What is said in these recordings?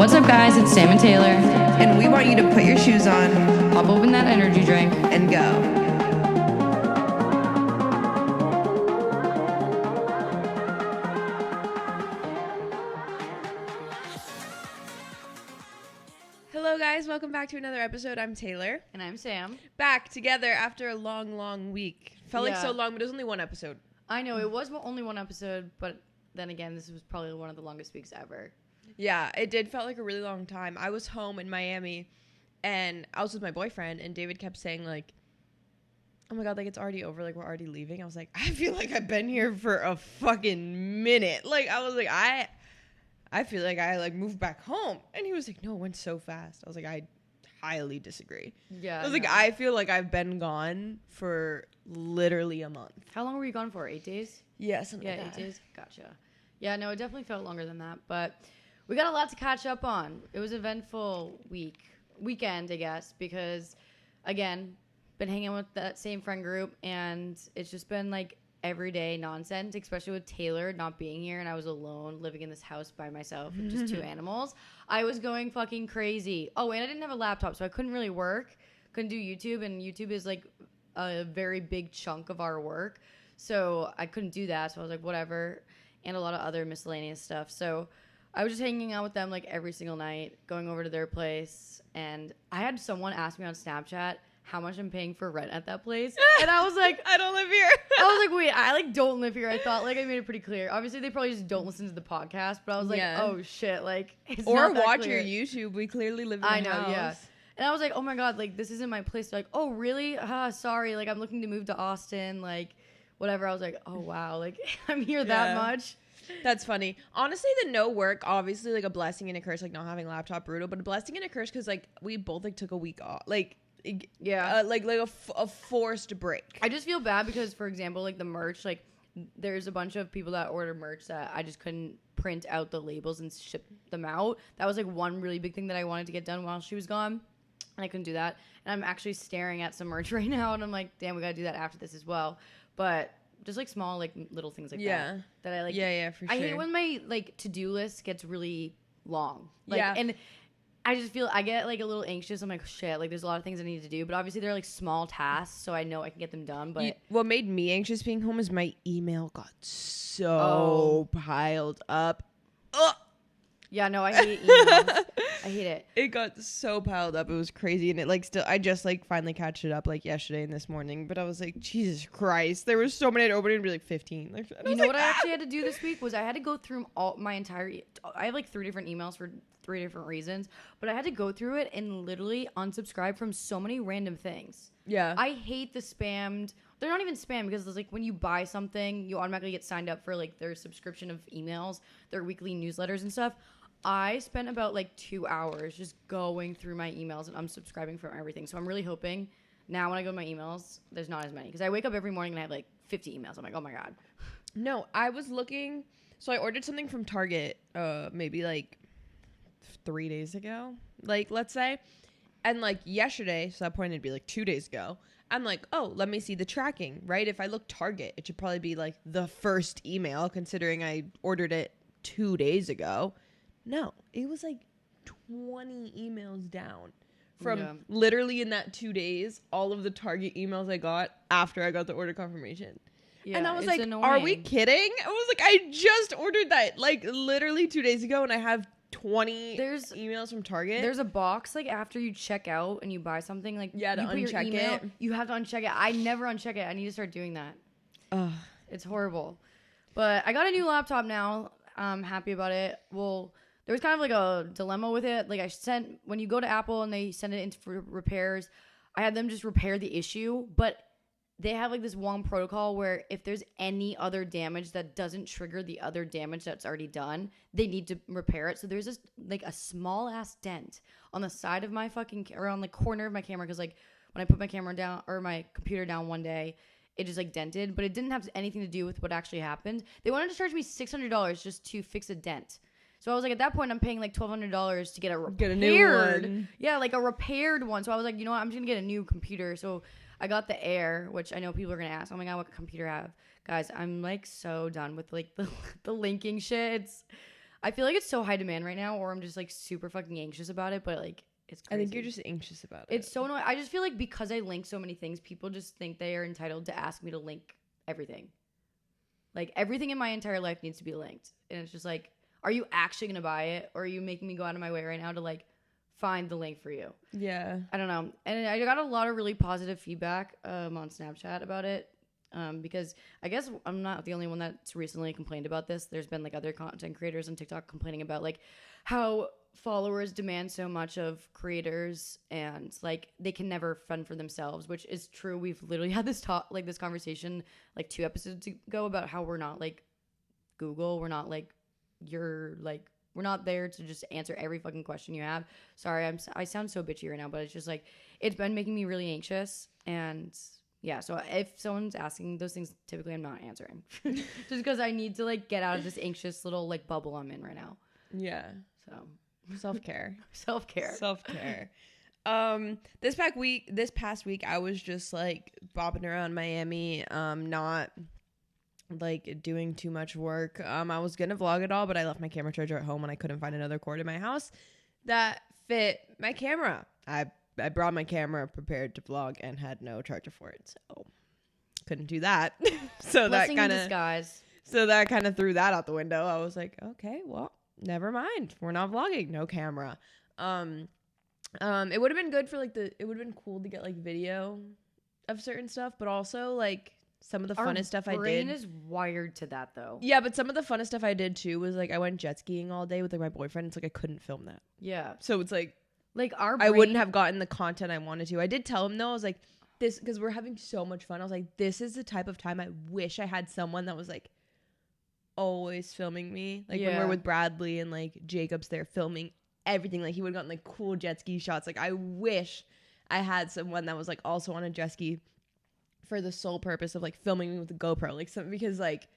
What's up, guys? It's Sam and Taylor. And we want you to put your shoes on, Pop open that energy drink, and go. Hello, guys. Welcome back to another episode. I'm Taylor. and I'm Sam. Back together after a long week. Felt like Yeah. so long, but it was only one episode. I know, it was only one episode, but then again, this was probably one of the longest weeks ever. Yeah, it did felt like a really long time. I was home in Miami, and I was with my boyfriend, and David kept saying, like, oh my God, like, it's already over. Like, we're already leaving. I was like, I feel like I've been here for a fucking minute. Like, I was like, I feel like I, like, moved back home. And he was like, no, it went so fast. I was like, I highly disagree. Yeah. I was like, I feel like I've been gone for literally a month. How long were you gone for? 8 days? Yeah, something Yeah, like 8 that. days. Gotcha. Yeah, no, it definitely felt longer than that, but we got a lot to catch up on. It was an eventful weekend, I guess, because, again, been hanging with that same friend group, and it's just been, like, everyday nonsense, especially with Taylor not being here, and I was alone living in this house by myself with just two animals. I was going fucking crazy. Oh, and I didn't have a laptop, so I couldn't really work. Couldn't do YouTube, and YouTube is, like, a very big chunk of our work, so I couldn't do that, so I was like, whatever, and a lot of other miscellaneous stuff, so I was just hanging out with them, like, every single night, going over to their place, and I had someone ask me on Snapchat how much I'm paying for rent at that place, and I was like, I don't live here. I was like, wait, I, like, don't live here. I thought, like, I made it pretty clear. Obviously, they probably just don't listen to the podcast, but I was like, Yeah. oh, shit, like, it's Or not that watch clear. your YouTube. We clearly live in I a know, house. yeah. And I was like, oh, my God, like, this isn't my place. They're like, oh, really? Sorry, like, I'm looking to move to Austin, like, whatever. I was like, oh, wow, like, I'm here that Yeah. much. That's funny. Honestly, the no work, obviously, like, a blessing and a curse, like, not having a laptop, brutal, but a blessing and a curse because, like, we both, like, took a week off. Like, Yeah. like a forced break. I just feel bad because, for example, like, the merch, like, there's a bunch of people that order merch that I just couldn't print out the labels and ship them out. That was, like, one really big thing that I wanted to get done while she was gone, and I couldn't do that. And I'm actually staring at some merch right now, and I'm like, damn, we gotta do that after this as well. But just, like, small, like, little things like that I like. Yeah, for sure. I hate when my, like, to-do list gets really long. Like, Yeah. and I just feel, I get, like, a little anxious. I'm like, shit, like, there's a lot of things I need to do. But obviously, they're, like, small tasks, so I know I can get them done. But What made me anxious being home is my email got so piled up. Ugh. yeah, no, I hate emails. I hate it. It got so piled up. It was crazy. And it, like, still, I just, like, finally catch it up, like, yesterday and this morning. But I was like, Jesus Christ. There was so many. I'd open it and be like 15. Like, You know what I actually had to do this week was I had to go through all my entire. I have like 3 different emails for 3 different reasons, but I had to go through it and literally unsubscribe from so many random things. Yeah. I hate the spammed. They're not even spam because it's like when you buy something, you automatically get signed up for like their subscription of emails, their weekly newsletters and stuff. I spent about like 2 hours just going through my emails and unsubscribing from everything. So I'm really hoping now when I go to my emails, there's not as many because I wake up every morning and I have like 50 emails. I'm like, oh my God. No, I was looking. So I ordered something from Target, maybe like 3 days ago, like, let's say. And like yesterday, so that point it'd be like 2 days ago. I'm like, oh, let me see the tracking, right? If I look Target, it should probably be like the first email, considering I ordered it 2 days ago. No, it was like 20 emails down from literally in that 2 days, all of the Target emails I got after I got the order confirmation. Yeah, and I was like, annoying. are we kidding? I was like, I just ordered that like literally 2 days ago and I have 20 emails from Target. There's a box like after you check out and you buy something like to you put your uncheck email, it. You have to uncheck it. I never uncheck it. I need to start doing that. Ugh. It's horrible. But I got a new laptop now. I'm happy about it. Well, there was kind of like a dilemma with it. Like when you go to Apple and they send it in for repairs, I had them just repair the issue, but they have like this one protocol where if there's any other damage that doesn't trigger the other damage that's already done, they need to repair it. So there's this like a small ass dent on the side of my or on the corner of my camera. Cause like when I put my camera down or my computer down one day, it just like dented, but it didn't have anything to do with what actually happened. They wanted to charge me $600 just to fix a dent. So I was like, at that point, I'm paying like $1,200 to get a new one. Yeah, like a repaired one. So I was like, you know what? I'm just gonna get a new computer. So I got the Air, which I know people are gonna ask, oh my God, what computer I have? Guys, I'm like so done with like the linking shit. I feel like it's so high demand right now, or I'm just like super fucking anxious about it. But like, it's crazy. I think you're just anxious about it. It's so annoying. I just feel like because I link so many things, people just think they are entitled to ask me to link everything. Like everything in my entire life needs to be linked, and it's just like, are you actually gonna buy it, or are you making me go out of my way right now to like find the link for you? Yeah. I don't know. And I got a lot of really positive feedback on Snapchat about it. Because I guess I'm not the only one that's recently complained about this. There's been like other content creators on TikTok complaining about like how followers demand so much of creators and like they can never fund for themselves, which is true. We've literally had this this conversation like 2 episodes ago about how we're not like Google. We're not like we're not there to just answer every fucking question you have. Sorry, I sound so bitchy right now, but it's just like it's been making me really anxious. And yeah, so if someone's asking those things, typically I'm not answering just because I need to like get out of this anxious little like bubble I'm in right now. Yeah. So Self-care. Self-care. This past week, I was just like bopping around Miami, not like doing too much work. I was gonna vlog it all, but I left my camera charger at home and I couldn't find another cord in my house that fit my camera. I brought my camera prepared to vlog and had no charger for it, so couldn't do that. So Blessing that in disguise. kind of threw that out the window. I was like, okay, well, never mind. We're not vlogging. No camera. It would have been good for it would have been cool to get like video of certain stuff, but also like some of the funnest stuff I did. Our brain is wired to that though. Yeah, but some of the funnest stuff I did too was like I went jet skiing all day with like my boyfriend. It's like I couldn't film that. Yeah. So it's like our brain, I wouldn't have gotten the content I wanted to. I did tell him though, I was like, this, because we're having so much fun. I was like, this is the type of time I wish I had someone that was like always filming me. Like when we're with Bradley and like Jacob's there filming everything. Like he would have gotten like cool jet ski shots. Like I wish I had someone that was like also on a jet ski for the sole purpose of like filming me with a GoPro. Like something, because like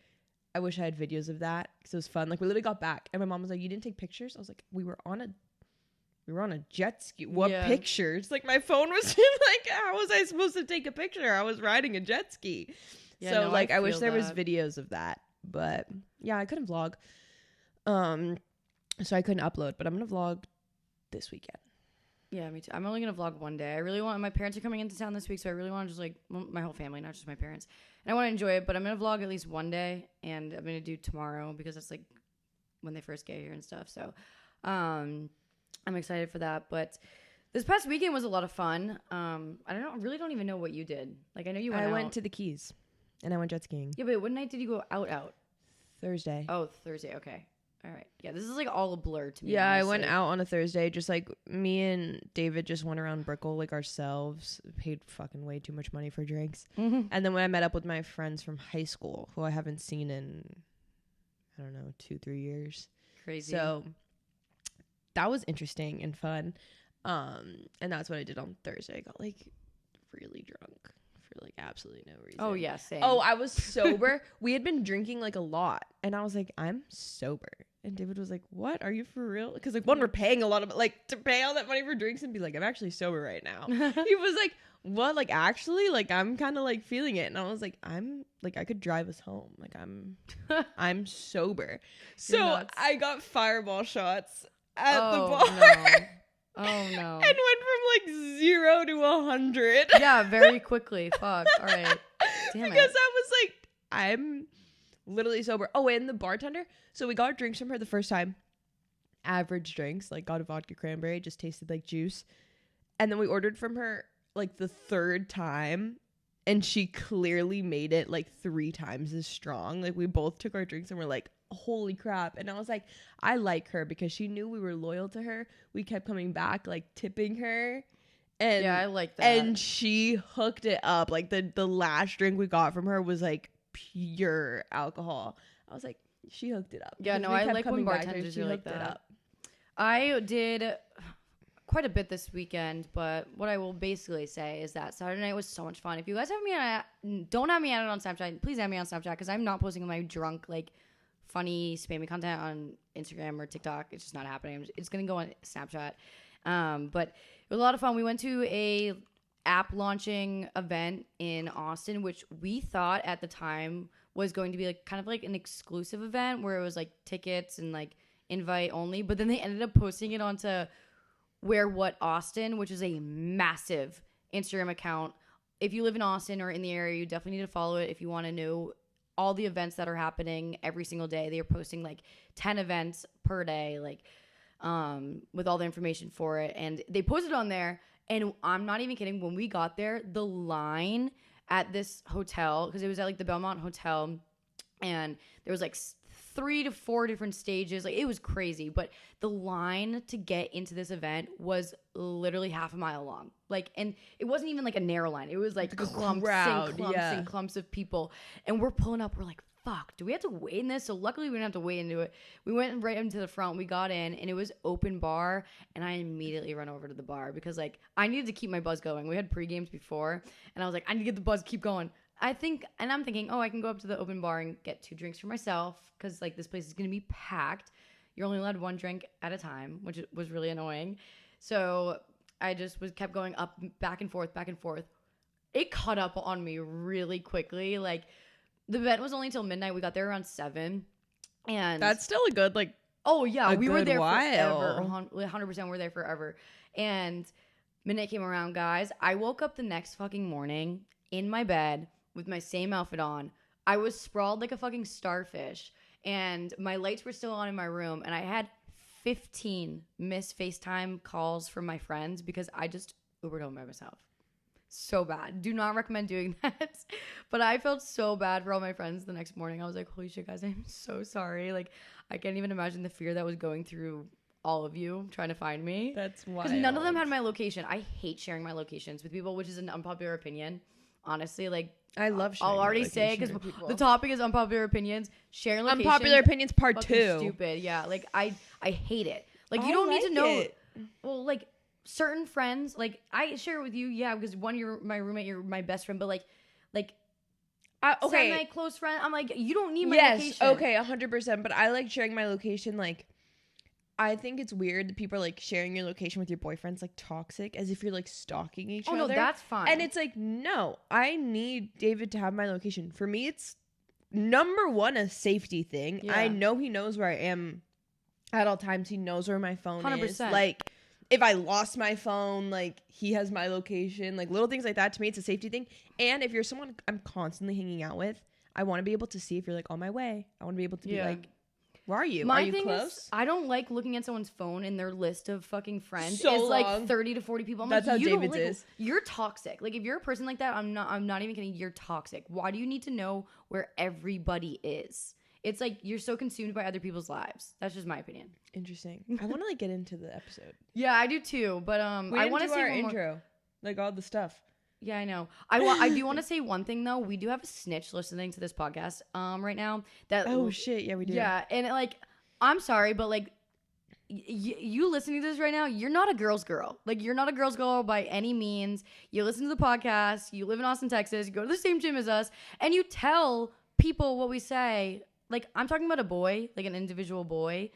I wish I had videos of that because it was fun. Like we literally got back and my mom was like, you didn't take pictures? I was like, we were on a jet ski. What pictures? Like my phone was like, how was I supposed to take a picture? I was riding a jet ski. Yeah, so no, like I wish there was videos of that. But yeah, I couldn't vlog. So I couldn't upload, but I'm gonna vlog this weekend. Yeah, me too. I'm only gonna vlog one day. I really want. My parents are coming into town this week, so I really want to just like my whole family, not just my parents. And I want to enjoy it, but I'm gonna vlog at least one day, and I'm gonna do tomorrow because it's like when they first get here and stuff. So, I'm excited for that. But this past weekend was a lot of fun. I really don't even know what you did. Like I know you went. I went to the Keys, and I went jet skiing. Yeah, but what night did you go out? Thursday. Oh, Thursday. Okay. All right. Yeah, this is like all a blur to me. Yeah, honestly. I went out on a Thursday. Just like me and David just went around Brickell like ourselves. Paid fucking way too much money for drinks. Mm-hmm. And then when I met up with my friends from high school, who I haven't seen in, I don't know, 2-3 years. Crazy. So that was interesting and fun. And that's what I did on Thursday. I got like really drunk for like absolutely no reason. Oh yeah, same. Oh, I was sober. We had been drinking like a lot, and I was like, I'm sober. And David was like, what? Are you for real? Because like, one, we're paying a lot of like to pay all that money for drinks and be like, I'm actually sober right now. He was like, what? Like actually, like I'm kind of like feeling it. And I was like, I'm like, I could drive us home. Like I'm sober. So I got fireball shots at the bar. No. Oh no. And went from like 0 to 100. Yeah, very quickly. Fuck. All right. Damn because I was like, I'm literally sober. Oh, and the bartender. So we got drinks from her the first time. Average drinks. Like got a vodka cranberry. Just tasted like juice. And then we ordered from her like the third time. And she clearly made it like 3 times as strong. Like we both took our drinks and we're like, holy crap. And I was like, I like her because she knew we were loyal to her. We kept coming back, like tipping her. And yeah, I like that. And she hooked it up. Like the last drink we got from her was like pure alcohol. I was like, she hooked it up. Yeah, no, I like when bartenders are like that. I did quite a bit this weekend, but what I will basically say is that Saturday night was so much fun. If you guys don't have me added on Snapchat, please add me on Snapchat because I'm not posting my drunk, like, funny, spammy content on Instagram or TikTok. It's just not happening. It's going to go on Snapchat. But it was a lot of fun. We went to a app launching event in Austin, which we thought at the time was going to be like kind of like an exclusive event where it was like tickets and like invite only, but then they ended up posting it onto Where What Austin, which is a massive Instagram account. If you live in Austin or in the area, you definitely need to follow it if you want to know all the events that are happening every single day. They are posting like 10 events per day, like with all the information for it. And they posted on there, and I'm not even kidding. When we got there, the line at this hotel, because it was at like the Belmont Hotel, and there was like 3 to 4 different stages. Like, it was crazy. But the line to get into this event was literally half a mile long. Like, and it wasn't even like a narrow line. It was like clumps and clumps of people. And we're pulling up. We're like, fuck, do we have to wait in this? So luckily we didn't have to wait into it. We went right into the front. We got in, and it was open bar. And I immediately run over to the bar because like I needed to keep my buzz going. We had pre-games before, and I was like, I need to get the buzz, keep going. I'm thinking, oh, I can go up to the open bar and get 2 drinks for myself because like this place is going to be packed. You're only allowed 1 drink at a time, which was really annoying. So I just kept going up, back and forth, back and forth. It caught up on me really quickly. Like, the event was only until midnight. We got there around 7. And that's still a good, like, oh yeah, we were there while. forever. 100% we're there forever. And midnight came around, guys. I woke up the next fucking morning in my bed with my same outfit on. I was sprawled like a fucking starfish, and my lights were still on in my room, and I had 15 missed FaceTime calls from my friends because I just Ubered home by myself. So bad. Do not recommend doing that. But I felt so bad for all my friends the next morning. I was like, holy shit, guys, I'm so sorry. Like, I can't even imagine the fear that was going through all of you trying to find me. That's wild. Because none of them had my location. I hate sharing my locations with people, which is an unpopular opinion. Honestly, like, I love sharing I'll already say, because the topic is unpopular opinions. Sharing locations. Unpopular opinions part 2. Stupid. Yeah. Like, I hate it. Like, you don't need to know. Well, like, certain friends, like, I share it with you, yeah, because one, you're my roommate, you're my best friend, but like, okay, my close friend, I'm like, you don't need my location. Yes, okay, 100%. But I like sharing my location. Like, I think it's weird that people are like sharing your location with your boyfriends, like toxic, as if you're like stalking each other. Oh no, that's fine. And it's like, no, I need David to have my location. For me, it's number 1 a safety thing. Yeah. I know he knows where I am at all times. He knows where my phone 100%. Is. Like, if I lost my phone, like, he has my location. Like, little things like that. To me, it's a safety thing. And if you're someone I'm constantly hanging out with, I want to be able to see if you're like on my way. I want to be able to be like, where are you? Are you close? I don't like looking at someone's phone in their list of fucking friends. So it's long. Like 30 to 40 people. That's how David's is. You're toxic. Like, if you're a person like that, I'm not even kidding. You're toxic. Why do you need to know where everybody is? It's like you're so consumed by other people's lives. That's just my opinion. Interesting. I want to like get into the episode. Yeah, I do too. But I want to see our intro, like all the stuff. Yeah, I know. I do want to say one thing though. We do have a snitch listening to this podcast right now. Oh shit, yeah, we do. Yeah, and like, I'm sorry, but like, you listening to this right now, you're not a girl's girl. Like, you're not a girl's girl by any means. You listen to the podcast. You live in Austin, Texas. You go to the same gym as us, and you tell people what we say. Like, I'm talking about a boy, like an individual boy,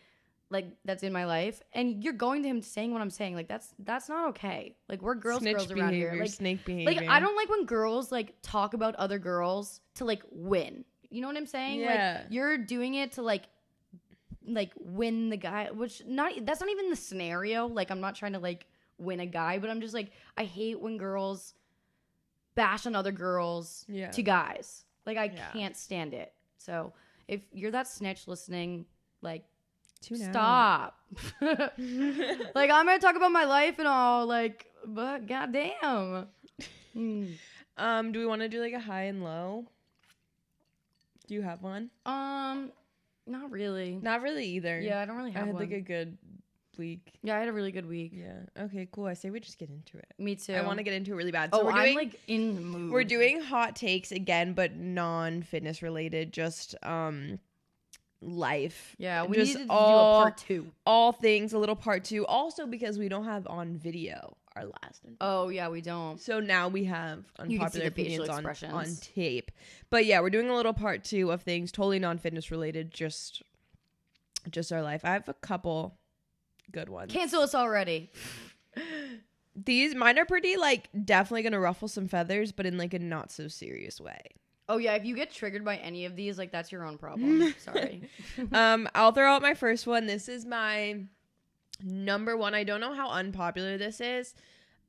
like, that's in my life, and you're going to him saying what I'm saying. Like, that's not okay. Like, we're girls around here. Like, snake behavior. Like, I don't like when girls like talk about other girls to like win. You know what I'm saying? Yeah. Like, you're doing it to like win the guy, that's not even the scenario. Like, I'm not trying to like win a guy, but I'm just like, I hate when girls bash on other girls to guys. Like, I can't stand it. So if you're that snitch listening, like, stop. Like, I'm gonna talk about my life and all, like, but goddamn. Do we want to do like a high and low? Do you have one? Not really. Not really either. Yeah, I don't really have one. I had like a good week. Yeah, I had a really good week. Yeah. Okay, cool. I say we just get into it. Me too. I want to get into it really bad. So I'm like in the mood. We're doing hot takes again, but non-fitness related. Just life. Yeah, we needed to do a part 2. All things, a little part 2. Also because we don't have on video our last. Oh yeah, we don't. So now we have unpopular opinions on tape. But yeah, we're doing a little part 2 of things totally non-fitness related. Just our life. I have a couple good ones. Cancel us already. Mine are pretty, like, definitely gonna ruffle some feathers, but in like a not so serious way. Oh yeah, if you get triggered by any of these, like that's your own problem. Sorry. I'll throw out my first one. This is my number one. I don't know how unpopular this is,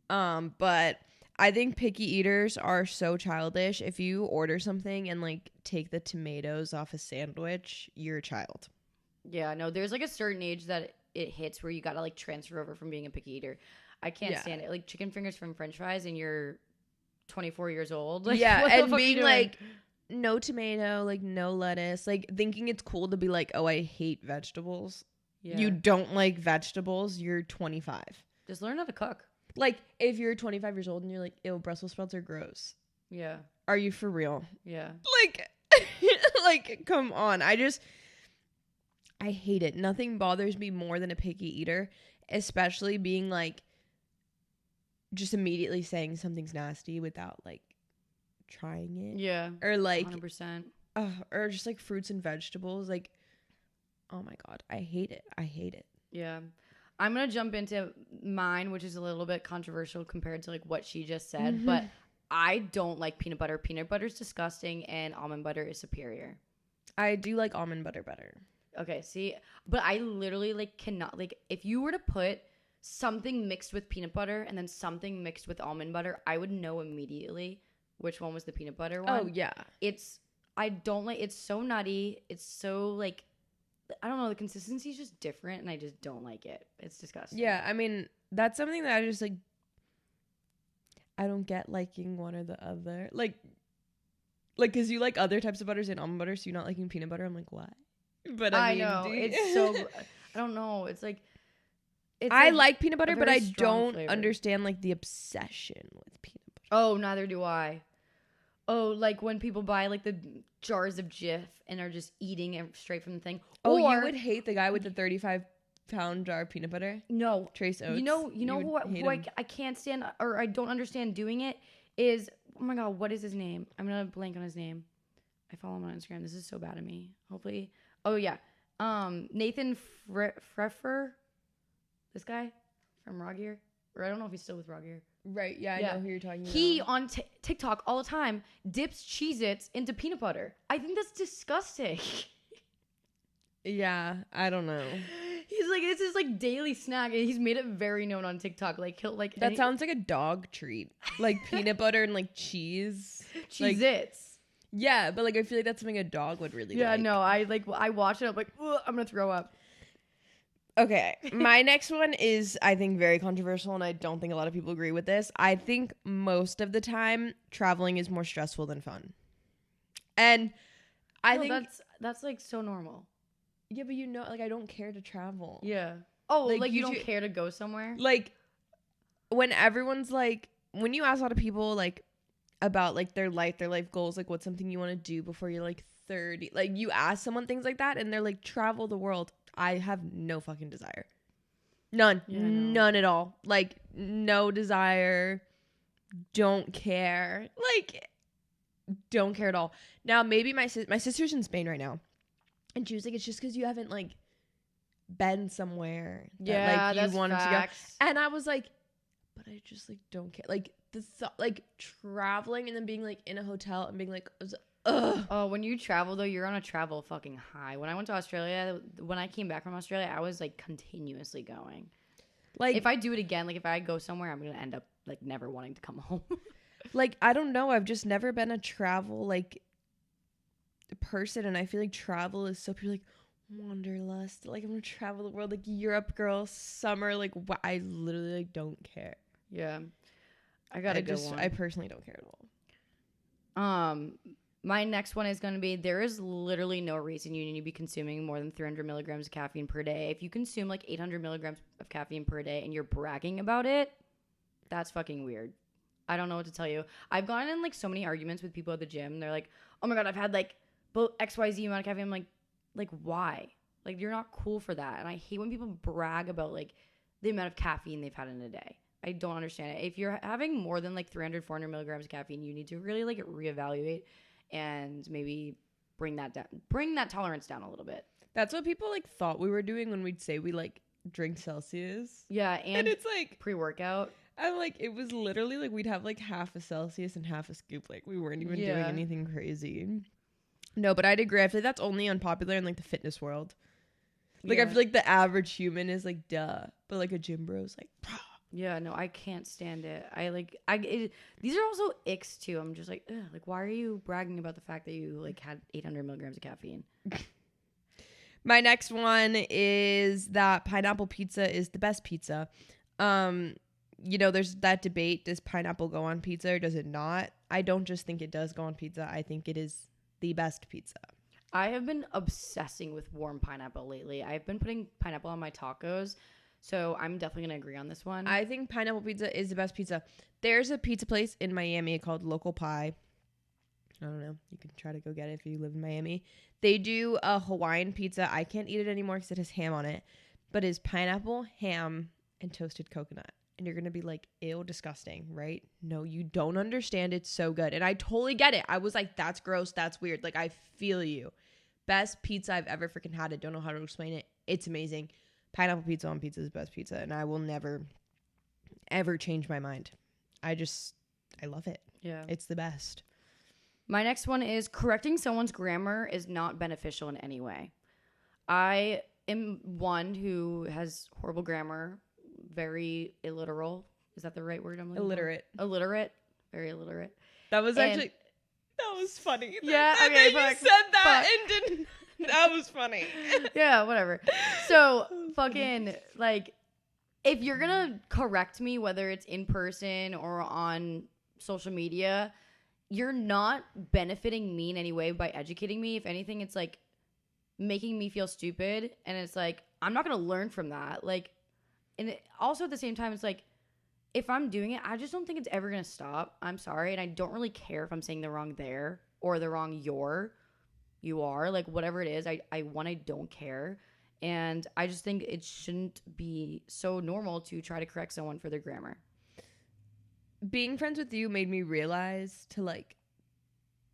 but I think picky eaters are so childish. If you order something and like take the tomatoes off a sandwich, you're a child. Yeah, no, there's like a certain age that it hits where you gotta like transfer over from being a picky eater. I can't stand it. Like chicken fingers from French fries, and you're 24 years old. Like, yeah, what the and fuck are you being doing? like no tomato, like no lettuce, like thinking it's cool to be like, oh, I hate vegetables. Yeah. You don't like vegetables, you're 25. Just learn how to cook. Like if you're 25 years old and you're like, ew, Brussels sprouts are gross. Yeah. Are you for real? Yeah. Like like come on. I hate it. Nothing bothers me more than a picky eater, especially being like just immediately saying something's nasty without like trying it. Yeah. Or like 100%. or just like fruits and vegetables. Like, oh my God, I hate it. I hate it. Yeah. I'm going to jump into mine, which is a little bit controversial compared to like what she just said, but I don't like peanut butter. Peanut butter is disgusting and almond butter is superior. I do like almond butter better. Okay, see, but I literally like cannot, like if you were to put something mixed with peanut butter and then something mixed with almond butter, I would know immediately which one was the peanut butter one. Oh yeah. I don't like, it's so nutty. It's so like, I don't know, the consistency is just different and I just don't like it. It's disgusting. Yeah, I mean, that's something that I just like, I don't get liking one or the other. Like, cause you like other types of butters and almond butter, so you're not liking peanut butter. I'm like, why? But I mean, know it's so. I don't know. It's like. I like peanut butter, but I don't flavor. understand like the obsession with peanut butter. Oh, neither do I. Oh, like when people buy like the jars of Jif and are just eating it straight from the thing. Oh, or, you would hate the guy with the 35-pound jar of peanut butter? No, Trace Oates. You know who I can't stand or I don't understand doing it is, oh my God, what is his name? I'm gonna blank on his name. I follow him on Instagram. This is so bad of me. Hopefully. Oh yeah. Nathan Freffer. This guy from Raw Gear. Or I don't know if he's still with Raw Gear. Right, yeah, I know who you're talking about. He, on TikTok all the time, dips Cheez-Its into peanut butter. I think that's disgusting. Yeah, I don't know. He's like, it's his like daily snack. And he's made it very known on TikTok. Like, he'll like... That sounds like a dog treat. Like peanut butter and like cheese. Cheez-Its. Like, yeah, but like I feel like that's something a dog would really like. Yeah, no, I watch it. I'm like, I'm going to throw up. Okay, my next one is, I think, very controversial, and I don't think a lot of people agree with this. I think most of the time, traveling is more stressful than fun. And I think... That's like so normal. Yeah, but like, I don't care to travel. Yeah. Oh, like you don't care to go somewhere? Like, when everyone's like... When you ask a lot of people, like, about, like, their life goals, like, what's something you want to do before you're, like, 30? Like, you ask someone things like that, and they're like, travel the world. I have no fucking desire. None. Yeah, none at all. Like, no desire. Don't care. Like, don't care at all. Now, maybe my sister's in Spain right now. And she was like, it's just because you haven't, like, been somewhere that, like, you wanted to go. And I was like, but I just, like, don't care. Like, like, traveling and then being, like, in a hotel and being like, ugh. Oh, when you travel, though, you're on a travel fucking high. When I went to Australia, when I came back from Australia, I was, like, continuously going. Like, if I do it again, like, if I go somewhere, I'm going to end up, like, never wanting to come home. Like, I don't know. I've just never been a travel, like, person. And I feel like travel is so pure, like, wanderlust. Like, I'm going to travel the world, like, Europe, girl, summer. Like, I literally, like, don't care. Yeah. I got a good one. I personally don't care at all. My next one is going to be, there is literally no reason you need to be consuming more than 300 milligrams of caffeine per day. If you consume like 800 milligrams of caffeine per day and you're bragging about it, that's fucking weird. I don't know what to tell you. I've gotten in like so many arguments with people at the gym. They're like, oh my God, I've had like XYZ amount of caffeine. I'm like, why? Like, you're not cool for that. And I hate when people brag about like the amount of caffeine they've had in a day. I don't understand it. If you're having more than like 300, 400 milligrams of caffeine, you need to really like reevaluate and maybe bring that tolerance down a little bit. That's what people like thought we were doing when we'd say we like drink Celsius. Yeah, and it's like pre-workout. I'm like, it was literally like we'd have like half a Celsius and half a scoop. Like we weren't even doing anything crazy. No, but I'd agree. I feel like that's only unpopular in like the fitness world. Like I feel like the average human is like duh, but like a gym bro is like. Yeah, no, I can't stand it. These are also icks too. I'm just like, ugh, like why are you bragging about the fact that you like had 800 milligrams of caffeine? My next one is that pineapple pizza is the best pizza. You know, there's that debate. Does pineapple go on pizza or does it not? I don't just think it does go on pizza. I think it is the best pizza. I have been obsessing with warm pineapple lately. I've been putting pineapple on my tacos. So I'm definitely going to agree on this one. I think pineapple pizza is the best pizza. There's a pizza place in Miami called Local Pie. I don't know. You can try to go get it if you live in Miami. They do a Hawaiian pizza. I can't eat it anymore because it has ham on it. But it's pineapple, ham, and toasted coconut. And you're going to be like, ew, disgusting, right? No, you don't understand. It's so good. And I totally get it. I was like, that's gross. That's weird. Like, I feel you. Best pizza I've ever freaking had. I don't know how to explain it. It's amazing. Pineapple pizza on pizza is the best pizza. And I will never, ever change my mind. I love it. Yeah. It's the best. My next one is correcting someone's grammar is not beneficial in any way. I am one who has horrible grammar, very illiteral. Is that the right word I'm looking Illiterate. for? Illiterate. Very illiterate. That was actually, that was funny. Yeah, okay. You said that and didn't. That was funny. Yeah, whatever. So, fucking, like, if you're gonna correct me, whether it's in person or on social media, you're not benefiting me in any way by educating me. If anything, it's, like, making me feel stupid. And it's, like, I'm not gonna learn from that. Like, and also at the same time, it's, like, if I'm doing it, I just don't think it's ever gonna stop. I'm sorry. And I don't really care if I'm saying the wrong there or the wrong you are, like, whatever it is, I don't care. And I just think it shouldn't be so normal to try to correct someone for their grammar. Being friends with you made me realize to, like,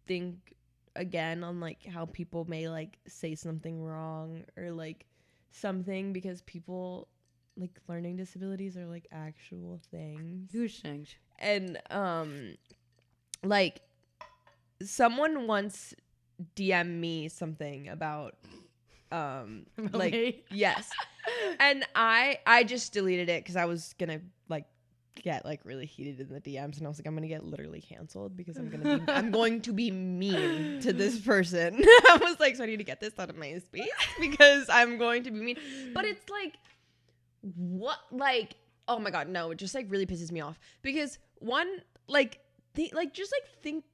think again on, like, how people may, like, say something wrong or, like, something because people, like, learning disabilities are, like, actual things. Huge things. And, like, someone once DM me something about like yes, and I just deleted it because I was gonna like get like really heated in the DMs, and I was like, I'm gonna get literally canceled because I'm going to be mean to this person. I was like, so I need to get this out of my space because I'm going to be mean. But it's like, what, like, oh my god, no, it just like really pisses me off because one, like, just like think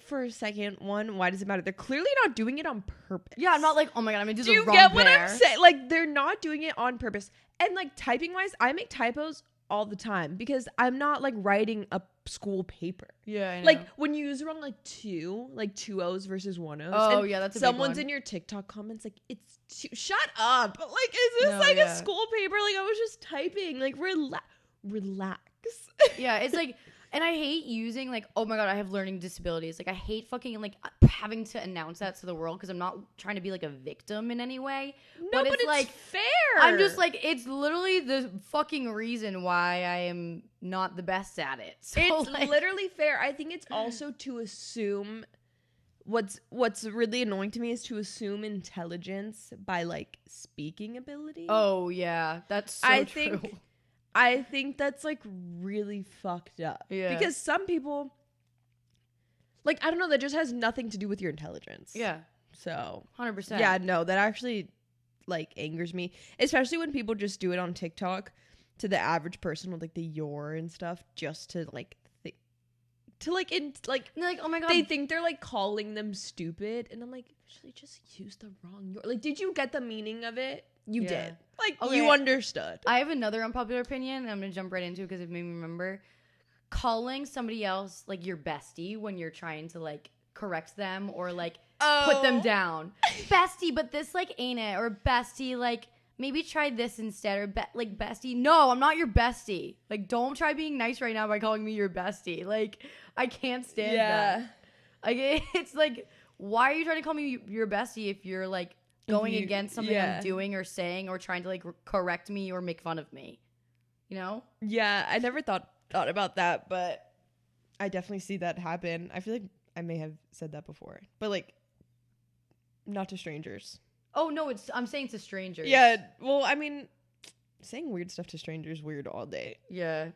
for a second. One, why does it matter? They're clearly not doing it on purpose. Yeah, I'm not like, oh my god, I'm gonna do the wrong. Do you get what I'm saying? Like, they're not doing it on purpose. And like typing wise, I make typos all the time because I'm not like writing a school paper. Yeah, I know. Like when you use wrong like two O's versus one O's. Oh yeah, that's a someone's big one. in your TikTok comments like, it's two. Shut up. Like, is this a school paper? Like, I was just typing. Like, relax. Yeah, it's like, and I hate using like, oh my god, I have learning disabilities. Like, I hate fucking like having to announce that to the world because I'm not trying to be like a victim in any way. No, but it's like fair. I'm just like, it's literally the fucking reason why I am not the best at it. So, it's like, literally fair. I think it's also to assume what's really annoying to me is to assume intelligence by like speaking ability. Oh yeah, that's so true. I think that's like really fucked up. Yeah. Because some people, like, I don't know, that just has nothing to do with your intelligence. Yeah. So 100%. Yeah, no, that actually like angers me, especially when people just do it on TikTok to the average person with like the your and stuff just to like and they're like, oh my god, they think they're like calling them stupid, and I'm like, actually just use the wrong your. Like, did you get the meaning of it? You did. Like, okay, you understood. I have another unpopular opinion, and I'm gonna jump right into it because it made me remember calling somebody else like your bestie when you're trying to like correct them or like put them down. Bestie, but this like ain't it, or bestie, like maybe try this instead, or like bestie. No, I'm not your bestie. Like, don't try being nice right now by calling me your bestie. Like, I can't stand that. Like, it's like, why are you trying to call me your bestie if you're like going against something I'm doing or saying or trying to like correct me or make fun of me? You know? Yeah, I never thought thought about that, but I definitely see that happen. I feel like I may have said that before, but like not to strangers. Oh no, I'm saying to strangers. Yeah, well, I mean, saying weird stuff to strangers weird all day. Yeah.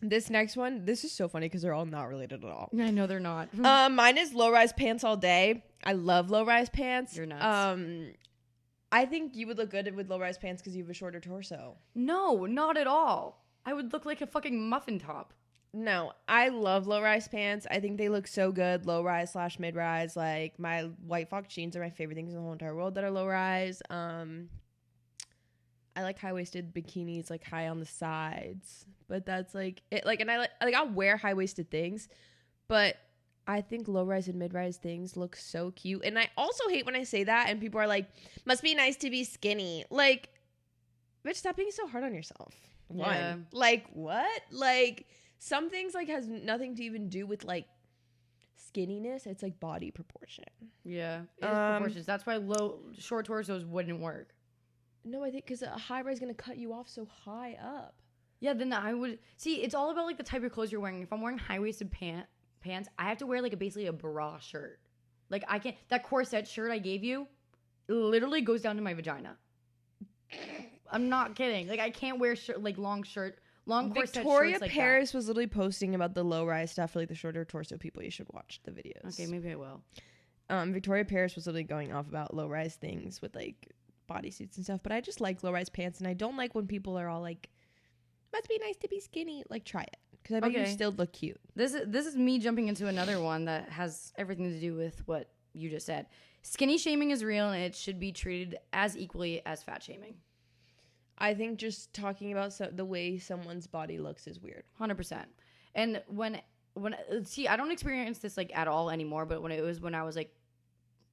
This next one, this is so funny because they're all not related at all. I know they're not. Mine is low-rise pants all day. I love low-rise pants. You're nuts. I think you would look good with low-rise pants because you have a shorter torso. No, not at all. I would look like a fucking muffin top. No, I love low-rise pants. I think they look so good. Low-rise / mid-rise. Like, my White Fox jeans are my favorite things in the whole entire world that are low-rise. I like high-waisted bikinis, like high on the sides, but that's like it. Like, and I'll wear high-waisted things, but I think low-rise and mid-rise things look so cute. And I also hate when I say that and people are like, "Must be nice to be skinny." Like, bitch, stop being so hard on yourself. Yeah. Like what? Like some things like has nothing to even do with like skinniness. It's like body proportion. Yeah, it is proportions. That's why short torsos wouldn't work. No, I think because a high rise is going to cut you off so high up. Yeah, then I would... See, it's all about, like, the type of clothes you're wearing. If I'm wearing high-waisted pants, I have to wear, like, basically a bra shirt. Like, I can't... That corset shirt I gave you literally goes down to my vagina. I'm not kidding. Like, I can't wear, long corset Victoria shirts like Paris was literally posting about the low-rise stuff for, like, the shorter torso people. You should watch the videos. Okay, maybe I will. Victoria Paris was literally going off about low-rise things with, like... bodysuits and stuff, but I just like low-rise pants, and I don't like when people are all like, "Must be nice to be skinny." Like, try it because I bet you still look cute. This is me jumping into another one that has everything to do with what you just said. Skinny shaming is real, and it should be treated as equally as fat shaming. I think just talking about the way someone's body looks is weird. 100%. And when see, I don't experience this like at all anymore, but when I was like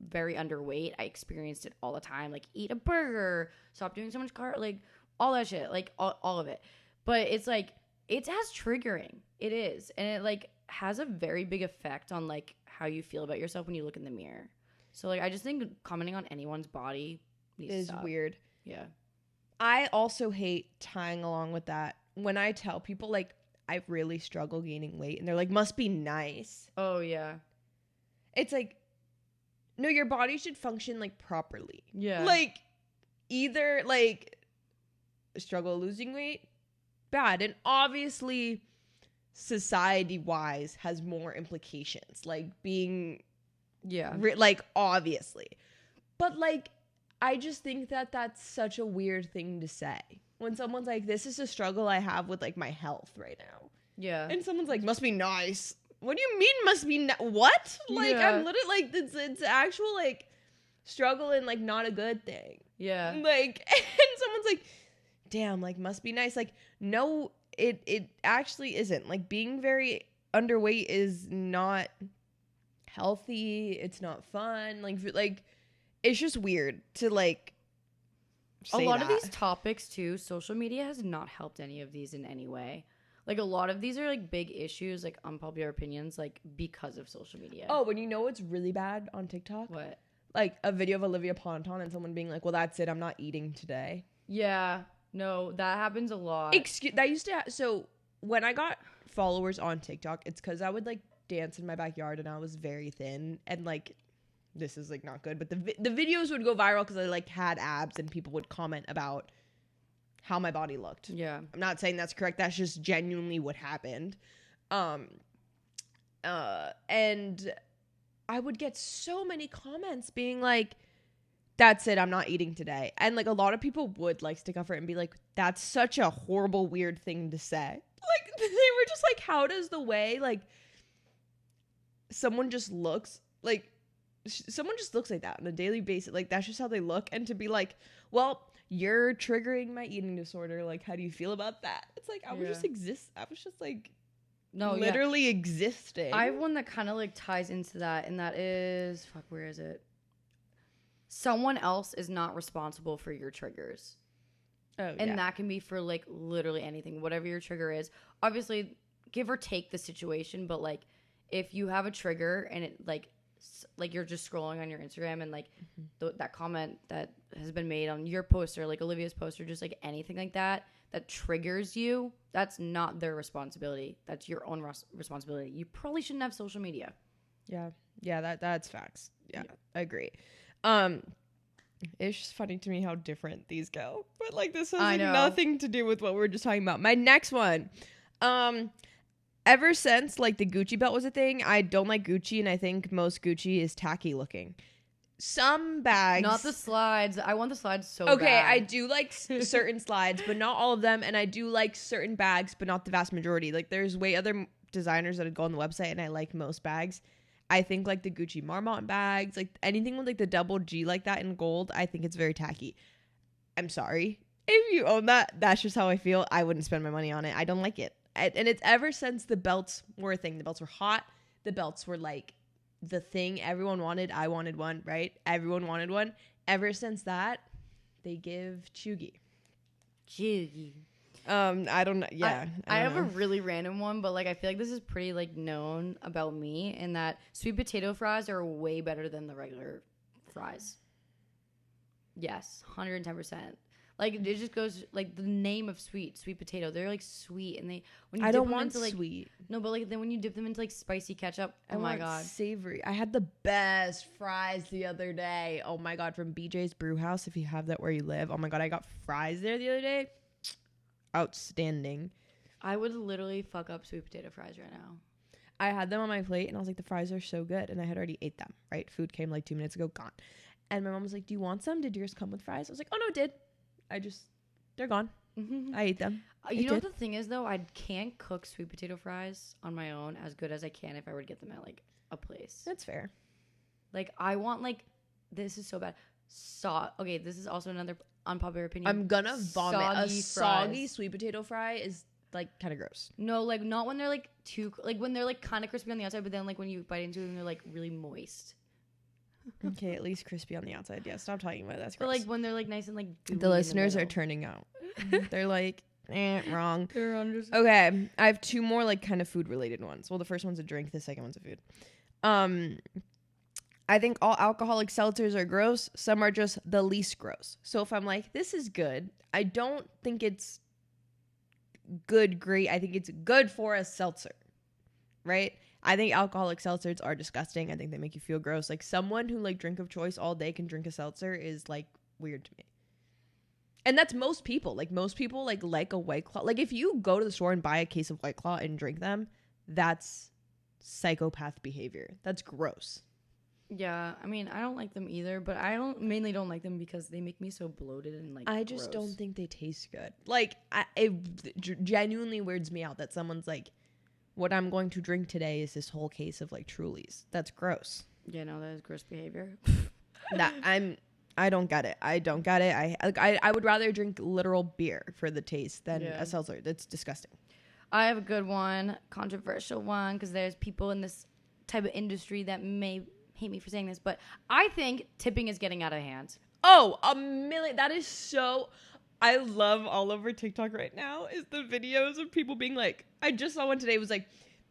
very underweight, I experienced it all the time. Like, eat a burger, stop doing so much like all that shit, like all of it. But it's like, it's as triggering. It is. And it like has a very big effect on like how you feel about yourself when you look in the mirror. So like, I just think commenting on anyone's body is weird. Yeah. I also hate tying along with that when I tell people like I really struggle gaining weight and they're like, "Must be nice." Oh yeah. It's like, no, your body should function like properly. Yeah. Like either like struggle losing weight, bad. And obviously society wise has more implications, like being like obviously. But like I just think that that's such a weird thing to say when someone's like, "This is a struggle I have with like my health right now." Yeah. And someone's like, "Must be nice." What do you mean must be what? Like, yeah. I'm literally like, it's actual like struggle and like not a good thing. Yeah. Like, and someone's like, "Damn, like must be nice." Like, no, it actually isn't. Like, being very underweight is not healthy. It's not fun. Like it's just weird to like say a lot that. of these topics too, social media has not helped any of these in any way. Like, a lot of these are, like, big issues, like, unpopular opinions, like, because of social media. Oh, and you know what's really bad on TikTok? What? Like, a video of Olivia Ponton and someone being like, "Well, that's it. I'm not eating today." Yeah. No, that happens a lot. So, when I got followers on TikTok, it's because I would, like, dance in my backyard and I was very thin. And, like, this is, like, not good. But the videos would go viral because I, like, had abs and people would comment about how my body looked. Yeah. I'm not saying that's correct. That's just genuinely what happened. And I would get so many comments being like, "That's it, I'm not eating today." And like a lot of people would like stick up for it and be like, "That's such a horrible, weird thing to say." Like they were just like, how does the way like someone just looks like that on a daily basis? Like that's just how they look. And to be like, "Well, you're triggering my eating disorder. Like, how do you feel about that?" It's like, I was just like, literally existing. I have one that kind of like ties into that, and that is, where is it? Someone else is not responsible for your triggers. Oh, and that can be for like literally anything, whatever your trigger is. Obviously, give or take the situation, but like if you have a trigger and it like like you're just scrolling on your Instagram and like that comment that has been made on your post or like Olivia's post or just like anything like that triggers you, that's not their responsibility. That's your own responsibility. You probably shouldn't have social media. Yeah, that's facts. Yeah, I agree. It's just funny to me how different these go, but like this has like nothing to do with what we were just talking about. My next one, ever since like the Gucci belt was a thing, I don't like Gucci, and I think most Gucci is tacky looking. Some bags, not the slides. I want the slides so okay, bad. I do like certain slides, but not all of them, and I do like certain bags, but not the vast majority. Like there's way other designers that would go on the website, and I like most bags. I think like the Gucci Marmont bags, like anything with like the double G like that in gold, I think it's very tacky. I'm sorry. If you own that, that's just how I feel. I wouldn't spend my money on it. I don't like it. And it's ever since the belts were a thing. The belts were hot. The belts were like the thing everyone wanted. I wanted one, right? Everyone wanted one. Ever since that, they give chuggy. I don't know. Yeah. I have a really random one, but like I feel like this is pretty like known about me in that sweet potato fries are way better than the regular fries. Yes, 110%. Like it just goes like the name of sweet potato. They're like sweet, and they when you I dip don't them want into, like, sweet. No, but like then when you dip them into like spicy ketchup, I my want god, savory. I had the best fries the other day. Oh my god, from BJ's Brew House. If you have that where you live, oh my god, I got fries there the other day. Outstanding. I would literally fuck up sweet potato fries right now. I had them on my plate and I was like, the fries are so good, and I had already ate them. Right, food came like 2 minutes ago, gone. And my mom was like, "Do you want some? Did yours come with fries?" I was like, "Oh no, it did. They're gone. I ate them." You know what the thing is though? I can't cook sweet potato fries on my own as good as I can if I were to get them at like a place. That's fair. Like I want like this is so bad. Okay, this is also another unpopular opinion. I'm gonna vomit. A soggy fries. sweet potato fry is like kind of gross. No, like not when they're like too like when they're like kind of crispy on the outside, but then like when you bite into them, they're like really moist. Okay, at least crispy on the outside. Yeah, stop talking about it. That's But gross. like when they're like nice and like gooey The listeners in are the turning out. They're like, wrong. middle. Okay, I have 2 more like kind of food related ones. Well, the first one's a drink. The second one's a food. I think all alcoholic seltzers are gross. Some are just the least gross. So if I'm like, this is good, I don't think it's good, great. I think it's good for a seltzer, right? I think alcoholic seltzers are disgusting. I think they make you feel gross. Like someone who like drink of choice all day can drink a seltzer is like weird to me. And that's most people. Like most people like a White Claw. Like if you go to the store and buy a case of White Claw and drink them, that's psychopath behavior. That's gross. Yeah, I mean, I don't like them either, but I mainly don't like them because they make me so bloated and like I just don't think they taste good. Like it genuinely weirds me out that someone's like, what I'm going to drink today is this whole case of like Trulies. That's gross. Yeah, no, that is gross behavior. I don't get it. I would rather drink literal beer for the taste than a seltzer. That's disgusting. I have a good one, controversial one, because there's people in this type of industry that may hate me for saying this, but I think tipping is getting out of hand. Oh, a million. That is so... I love all over TikTok right now is the videos of people being like... I just saw one today. It was like